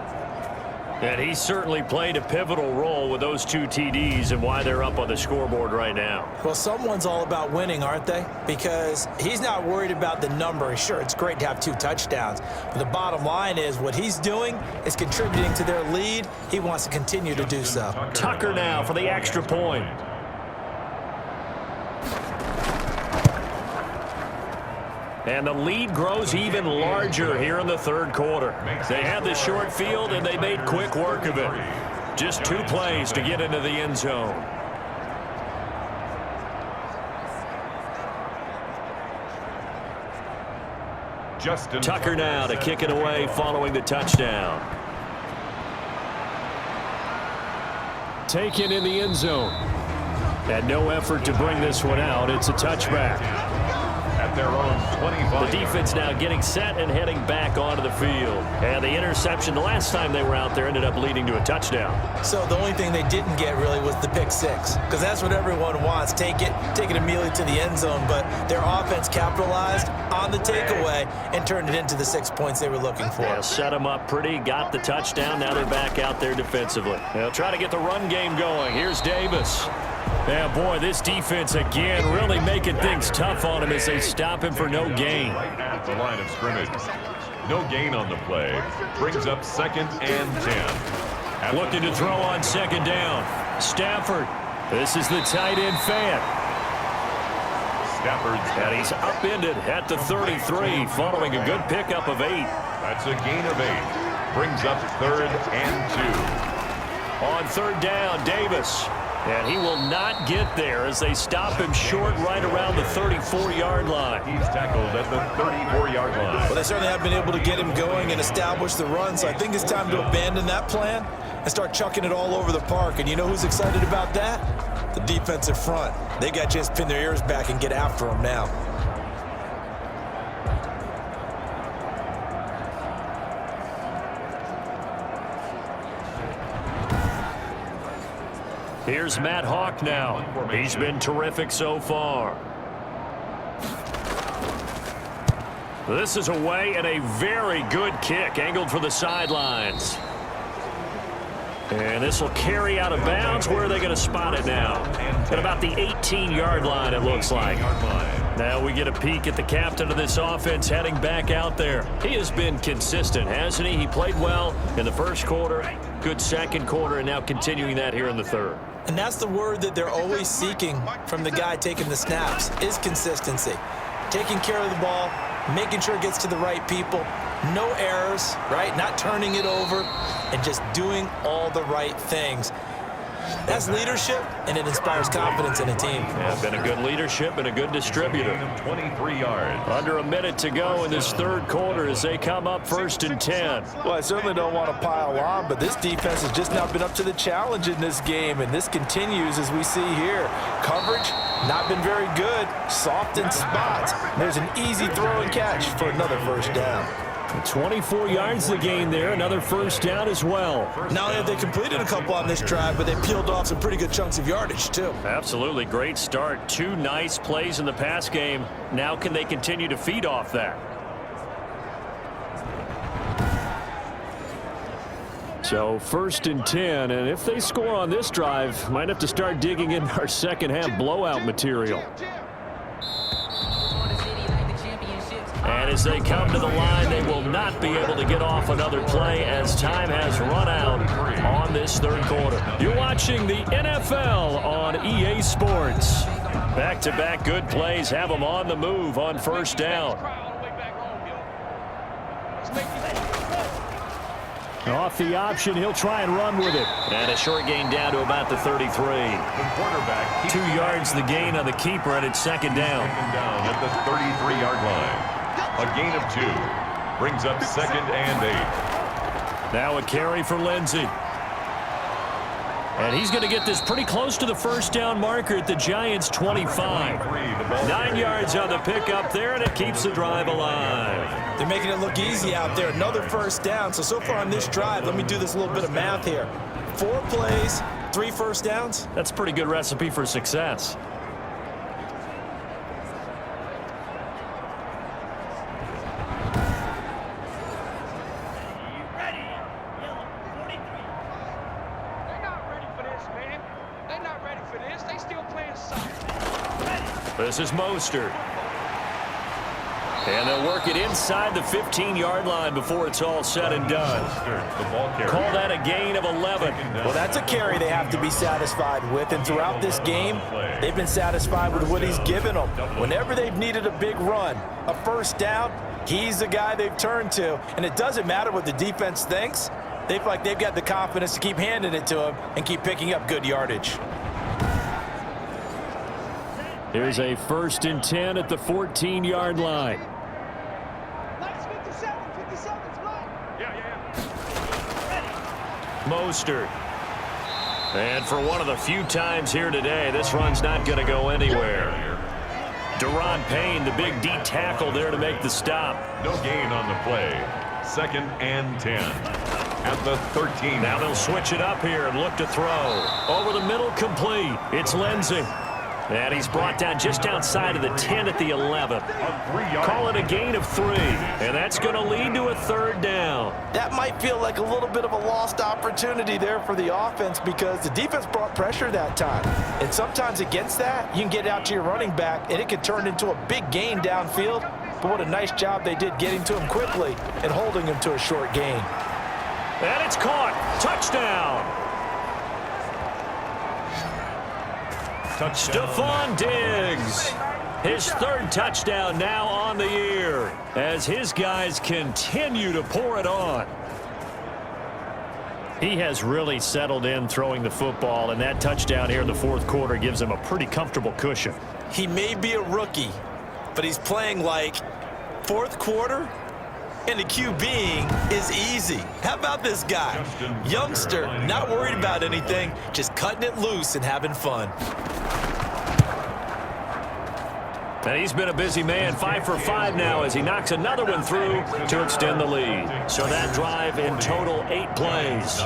And he certainly played a pivotal role with those 2 TDs and why they're up on the scoreboard right now. Well, someone's all about winning, aren't they? Because he's not worried about the number. Sure, it's great to have 2 touchdowns. But the bottom line is what he's doing is contributing to their lead. He wants to continue to do so. Tucker now for the extra point. And the lead grows even larger here in the 3rd quarter. They had the short field, and they made quick work of it. Just 2 plays to get into the end zone. Tucker now to kick it away following the touchdown. Taken in the end zone. And no effort to bring this one out. It's a touchback. At their own 25. The defense now getting set and heading back onto the field. And the interception the last time they were out there ended up leading to a touchdown. So the only thing they didn't get really was the pick 6, because that's what everyone wants. Take it immediately to the end zone, but their offense capitalized on the takeaway and turned it into the 6 points they were looking for. Yeah, set them up pretty, got the touchdown. Now they're back out there defensively. They'll try to get the run game going. Here's Davis. Yeah, boy, this defense again really making things tough on him as they stop him for no gain. Right at the line of scrimmage. No gain on the play. Brings up 2nd and 10. Looking to throw on 2nd down. Stafford. This is the tight end Fant. Stafford's And he's upended at the 33 following a good pickup of 8. That's a gain of 8. Brings up 3rd and 2. On 3rd down, Davis. And he will not get there as they stop him short right around the 34-yard line. He's tackled at the 34-yard line. Well, they certainly have been able to get him going and establish the run, so I think it's time to abandon that plan and start chucking it all over the park. And you know who's excited about that? The defensive front. They got a chance to pin their ears back and get after him now. Here's Matt Hawk now. He's been terrific so far. This is away and a very good kick angled for the sidelines. And this will carry out of bounds. Where are they going to spot it now? At about the 18-yard line, it looks like. Now we get a peek at the captain of this offense heading back out there. He has been consistent, hasn't he? He played well in the first quarter, good second quarter, and now continuing that here in the third. And that's the word that they're always seeking from the guy taking the snaps, is consistency. Taking care of the ball, making sure it gets to the right people, no errors, right? Not turning it over, and just doing all the right things. That's leadership, and it inspires confidence in a team. Yeah, been a good leadership and a good distributor. 23 yards. Under a minute to go in this third quarter as they come up 1st and 10. Well, I certainly don't want to pile on, but this defense has just not been up to the challenge in this game, and this continues as we see here. Coverage, not been very good. Soft in spots. There's an easy throw and catch for another first down. 24 yards the gain there, another first down as well. Not only have they completed a couple on this drive, but they peeled off some pretty good chunks of yardage, too. Absolutely, great start. 2 nice plays in the pass game. Now can they continue to feed off that? So 1st and 10, and if they score on this drive, might have to start digging in our second half blowout material. And as they come to the line, they will not be able to get off another play as time has run out on this third quarter. You're watching the NFL on EA Sports. Back-to-back good plays have them on the move on first down. Off the option, he'll try and run with it. And a short gain down to about the 33. The quarterback 2 yards the gain on the keeper, and it's second down. Second down at the 33-yard line. A gain of 2 brings up 2nd and 8. Now a carry for Lindsey. And he's going to get this pretty close to the first down marker at the Giants' 25. 9 yards on the pickup there, and it keeps the drive alive. They're making it look easy out there. Another first down. So far on this drive, let me do this little bit of math here. 4 plays, 3 first downs. That's a pretty good recipe for success. This is Mostert. And they'll work it inside the 15-yard line before it's all said and done. Call that a gain of 11. Well, that's a carry they have to be satisfied with. And throughout this game, they've been satisfied with what he's given them. Whenever they've needed a big run, a first down, he's the guy they've turned to. And it doesn't matter what the defense thinks. They feel like they've got the confidence to keep handing it to him and keep picking up good yardage. Here's a 1st and 10 at the 14-yard line. Mostert. And for one of the few times here today, this run's not going to go anywhere. Deron Payne, the big D tackle there to make the stop. No gain on the play. 2nd and 10. At the 13. Now they'll switch it up here and look to throw. Over the middle, complete. It's Lindsey. And he's brought down just outside of the 10 at the 11. Call it a gain of 3. And that's going to lead to a 3rd down. That might feel like a little bit of a lost opportunity there for the offense because the defense brought pressure that time. And sometimes against that, you can get out to your running back, and it can turn into a big gain downfield. But what a nice job they did getting to him quickly and holding him to a short gain. And it's caught. Touchdown. Stephon Diggs, his 3rd touchdown now on the year as his guys continue to pour it on. He has really settled in throwing the football, and that touchdown here in the 4th quarter gives him a pretty comfortable cushion. He may be a rookie, but he's playing like 4th quarter, and the QBing is easy. How about this guy? Youngster, not worried about anything, just cutting it loose and having fun. And he's been a busy man, 5 for 5 now as he knocks another one through to extend the lead. So that drive in total 8 plays.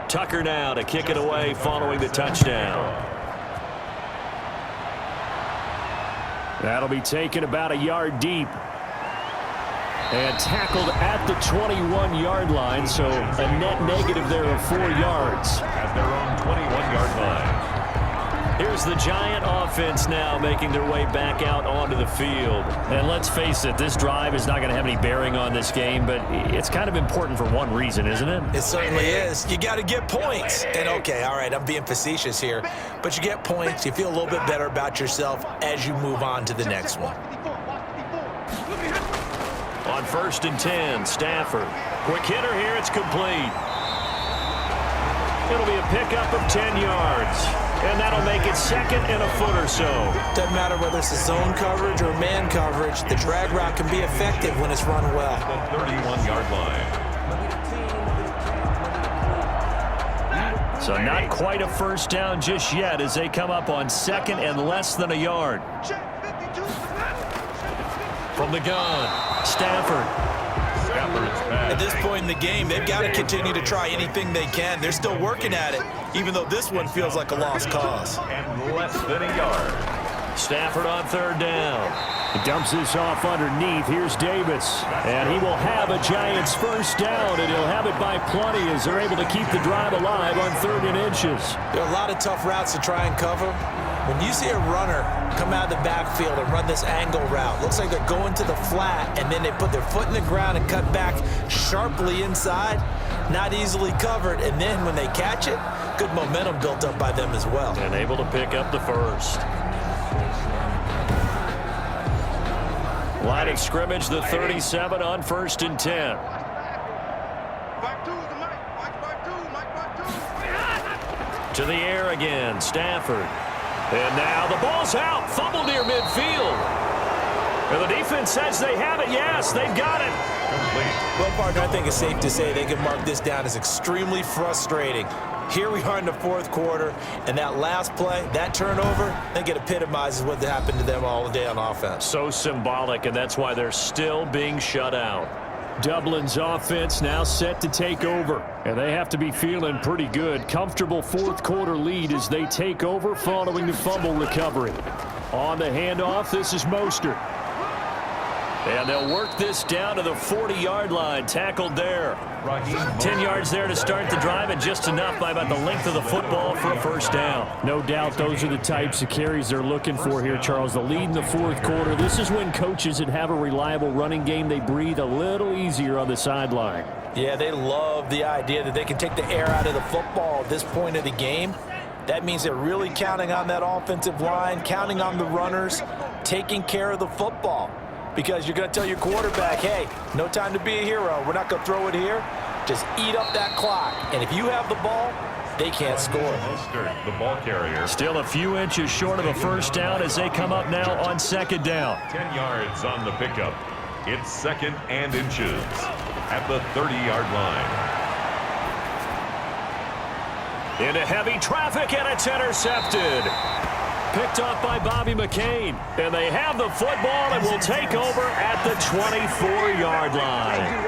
Tucker now to kick it away following the touchdown. That'll be taken about a yard deep. And tackled at the 21-yard line, so a net negative there of 4 yards. At their own 21-yard line. Here's the Giant offense now making their way back out onto the field. And let's face it, this drive is not going to have any bearing on this game, but it's kind of important for one reason, isn't it? It certainly is. You got to get points. And, okay, all right, I'm being facetious here, but you get points. You feel a little bit better about yourself as you move on to the next one. On 1st and 10, Stafford. Quick hitter here, it's complete. It'll be a pickup of 10 yards. And that'll make it 2nd and a foot or so. Doesn't matter whether it's a zone coverage or man coverage, the drag route can be effective when it's run well. The 31-yard line. So not quite a first down just yet as they come up on 2nd and less than a yard. From the gun, Stafford. At this point in the game, they've got to continue to try anything they can. They're still working at it, even though this one feels like a lost cause. And less than a yard. Stafford on 3rd down. He dumps this off underneath. Here's Davis. And he will have a Giants first down, and he'll have it by plenty as they're able to keep the drive alive on 3rd and inches. There are a lot of tough routes to try and cover. When you see a runner come out of the backfield and run this angle route, looks like they're going to the flat, and then they put their foot in the ground and cut back sharply inside, not easily covered. And then when they catch it, good momentum built up by them as well. And able to pick up the first. Line of scrimmage, the 37 on 1st and 10. To the air again, Stafford. And now the ball's out. Fumble near midfield. And the defense says they have it. Yes, they've got it. Complete. Well, partner, I think it's safe to say they can mark this down as extremely frustrating. Here we are in the 4th quarter, and that last play, that turnover, I think it epitomizes what happened to them all day on offense. So symbolic, and that's why they're still being shut out. Dublin's offense now set to take over, and they have to be feeling pretty good. Comfortable 4th quarter lead as they take over following the fumble recovery. On the handoff, this is Mostert. And they'll work this down to the 40-yard line, tackled there. 10 yards there to start the drive, and just enough by about the length of the football for a first down. No doubt those are the types of carries they're looking for here, Charles. The lead in the 4th quarter. This is when coaches that have a reliable running game, they breathe a little easier on the sideline. Yeah, they love the idea that they can take the air out of the football at this point of the game. That means they're really counting on that offensive line, counting on the runners, taking care of the football. Because you're going to tell your quarterback, hey, no time to be a hero. We're not going to throw it here. Just eat up that clock. And if you have the ball, they can't score. Mostert, the ball carrier. Still a few inches short of a first down as they come up now on 2nd down. 10 yards on the pickup. It's 2nd and inches at the 30-yard line. Into heavy traffic, and it's intercepted. Picked off by Bobby McCain. And they have the football and will take over at the 24-yard line.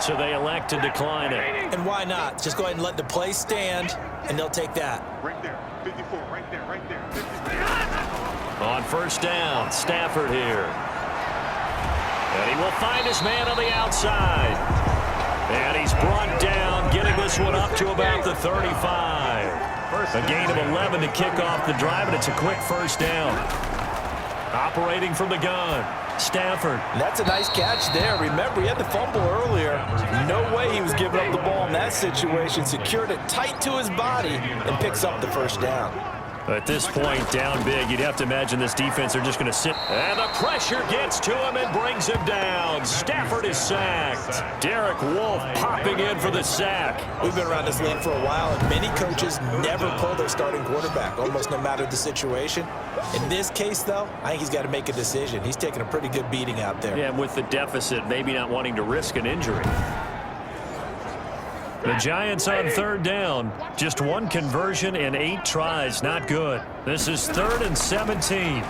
So they elect to decline it. And why not? Just go ahead and let the play stand, and they'll take that. Right there, 54, right there, right there. 54. On 1st down, Stafford here. And he will find his man on the outside. And he's brought down, getting this one up to about the 35. A gain of 11 to kick off the drive, and it's a quick first down. Operating from the gun, Stafford. That's a nice catch there. Remember, he had the fumble earlier. No way he was giving up the ball in that situation. Secured it tight to his body and picks up the first down. At this point, down big, you'd have to imagine this defense are just going to sit. And the pressure gets to him and brings him down. Stafford is sacked. Derek Wolfe popping in for the sack. We've been around this league for a while, and many coaches never pull their starting quarterback, almost no matter the situation. In this case, though, I think he's got to make a decision. He's taking a pretty good beating out there. Yeah, and with the deficit, maybe not wanting to risk an injury. The Giants on 3rd down. Just 1 conversion and 8 tries. Not good. This is 3rd and 17. And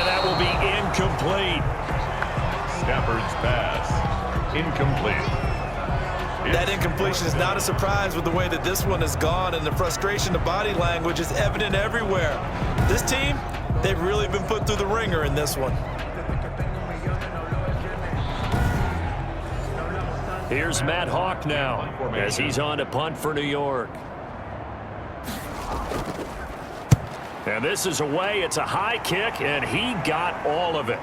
that will be incomplete. Stafford's pass. Incomplete. That incompletion is not a surprise with the way that this one has gone, and the frustration, the body language is evident everywhere. This team, they've really been put through the ringer in this one. Here's Matt Hawk now as he's on to punt for New York. And this is away. It's a high kick, and he got all of it.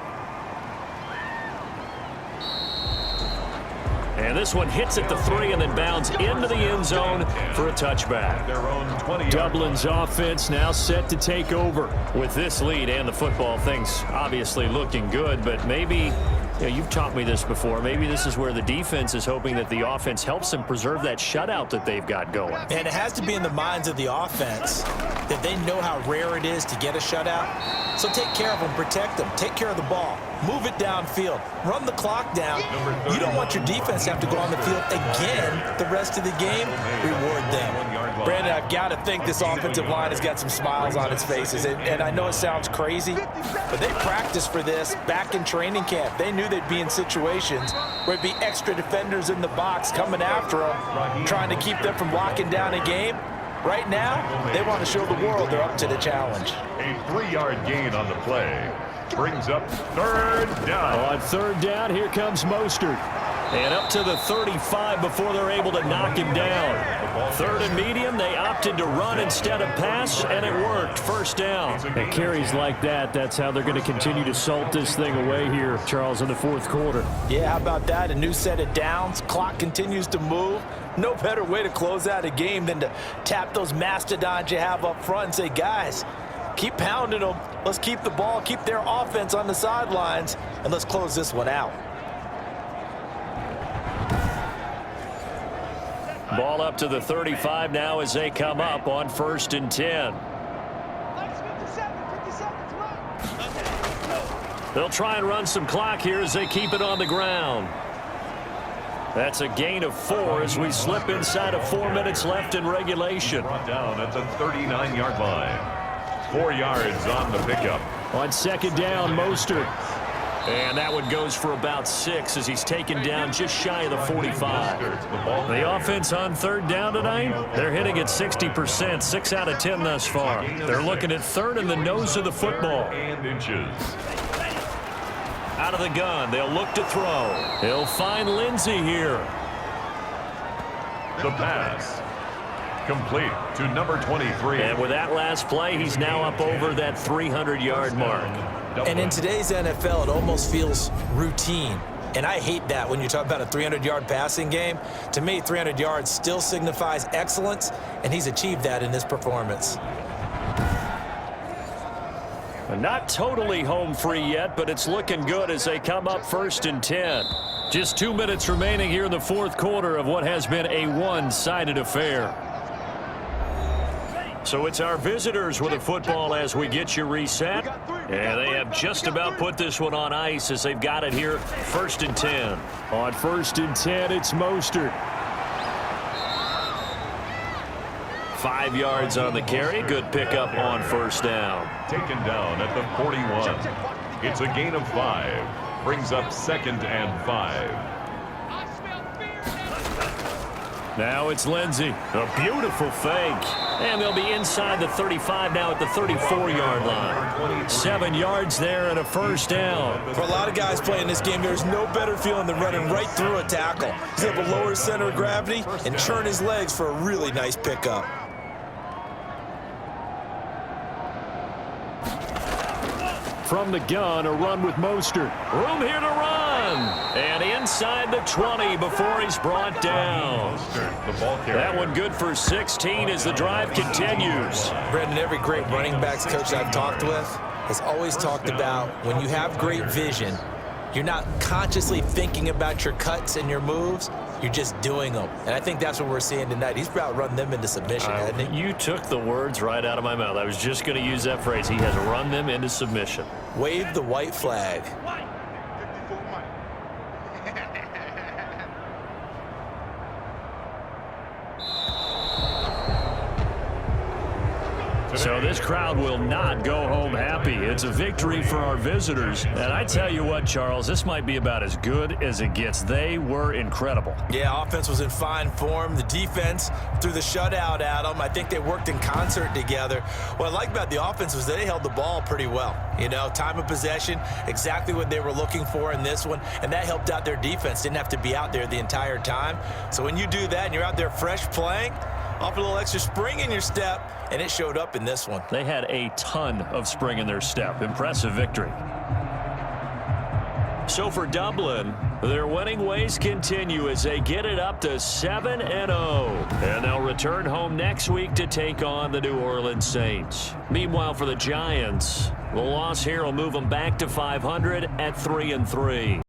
And this one hits at the 3 and then bounds into the end zone for a touchback. Dublin's offense now set to take over. With this lead and the football, things obviously looking good, but maybe, you've taught me this before, maybe this is where the defense is hoping that the offense helps them preserve that shutout that they've got going. And it has to be in the minds of the offense that they know how rare it is to get a shutout. So take care of them, protect them, take care of the ball, move it downfield, run the clock down. You don't want your defense to have to go on the field again the rest of the game. Reward them. Brandon, I've got to think this offensive line has got some smiles on its faces. And I know it sounds crazy, but they practiced for this back in training camp. They knew they'd be in situations where it'd be extra defenders in the box coming after them, trying to keep them from locking down a game. Right now, they want to show the world they're up to the challenge. A 3-yard gain on the play. Brings up third down. On third down, here comes Mostert. And up to the 35 before they're able to knock him down. Third and medium, they opted to run instead of pass, and it worked. First down. And carries like that, that's how they're going to continue to salt this thing away here, Charles, in the fourth quarter. Yeah, how about that? A new set of downs. Clock continues to move. No better way to close out a game than to tap those mastodons you have up front and say, guys, keep pounding them. Let's keep the ball, keep their offense on the sidelines, and let's close this one out. Ball up to the 35 now as they come up on 1st and 10. They'll try and run some clock here as they keep it on the ground. That's a gain of 4 as we slip inside of 4 minutes left in regulation. Brought down at the 39-yard line. 4 yards on the pickup. On second down, Mostert. And that one goes for about 6 as he's taken down just shy of the 45. The offense on third down tonight, they're hitting at 60%, 6 out of 10 thus far. They're looking at third in the nose of the football. And inches. Out of the gun, they'll look to throw. He'll find Lindsey here. The pass. Complete to number 23. And with that last play, he's now up over that 300-yard mark. And in today's NFL, it almost feels routine. And I hate that when you talk about a 300-yard passing game. To me, 300 yards still signifies excellence, and he's achieved that in this performance. Not totally home free yet, but it's looking good as they come up 1st and 10. Just 2 minutes remaining here in the fourth quarter of what has been a one-sided affair. So it's our visitors with the football as we get you reset. And they have just about put this one on ice as they've got it here 1st and 10. On 1st and 10, it's Mostert. 5 yards on the carry. Good pickup on first down. Taken down at the 41. It's a gain of 5. Brings up 2nd and 5. Now it's Lindsey. A beautiful fake. And they'll be inside the 35 now at the 34-yard line. 7 yards there and a first down. For a lot of guys playing this game, there's no better feeling than running right through a tackle. He's able to lower his center of gravity and churn his legs for a really nice pickup. From the gun, a run with Mostert. Room here to run. And inside the 20 before he's brought down. That one good for 16 as the drive continues. Brendan, every great running backs coach I've talked with has always talked about when you have great vision, you're not consciously thinking about your cuts and your moves. You're just doing them. And I think that's what we're seeing tonight. He's about run them into submission, hasn't he? You took the words right out of my mouth. I was just going to use that phrase. He has run them into submission. Wave the white flag. So this crowd will not go home happy. It's a victory for our visitors. And I tell you what, Charles, this might be about as good as it gets. They were incredible. Yeah, offense was in fine form. The defense threw the shutout at them. I think they worked in concert together. What I like about the offense was they held the ball pretty well. You know, time of possession, exactly what they were looking for in this one, and that helped out their defense. Didn't have to be out there the entire time. So when you do that and you're out there fresh playing, off a little extra spring in your step, and it showed up in this one. They had a ton of spring in their step. Impressive victory. So for Dublin, their winning ways continue as they get it up to 7-0. And they'll return home next week to take on the New Orleans Saints. Meanwhile, for the Giants, the loss here will move them back to 500 at 3-3.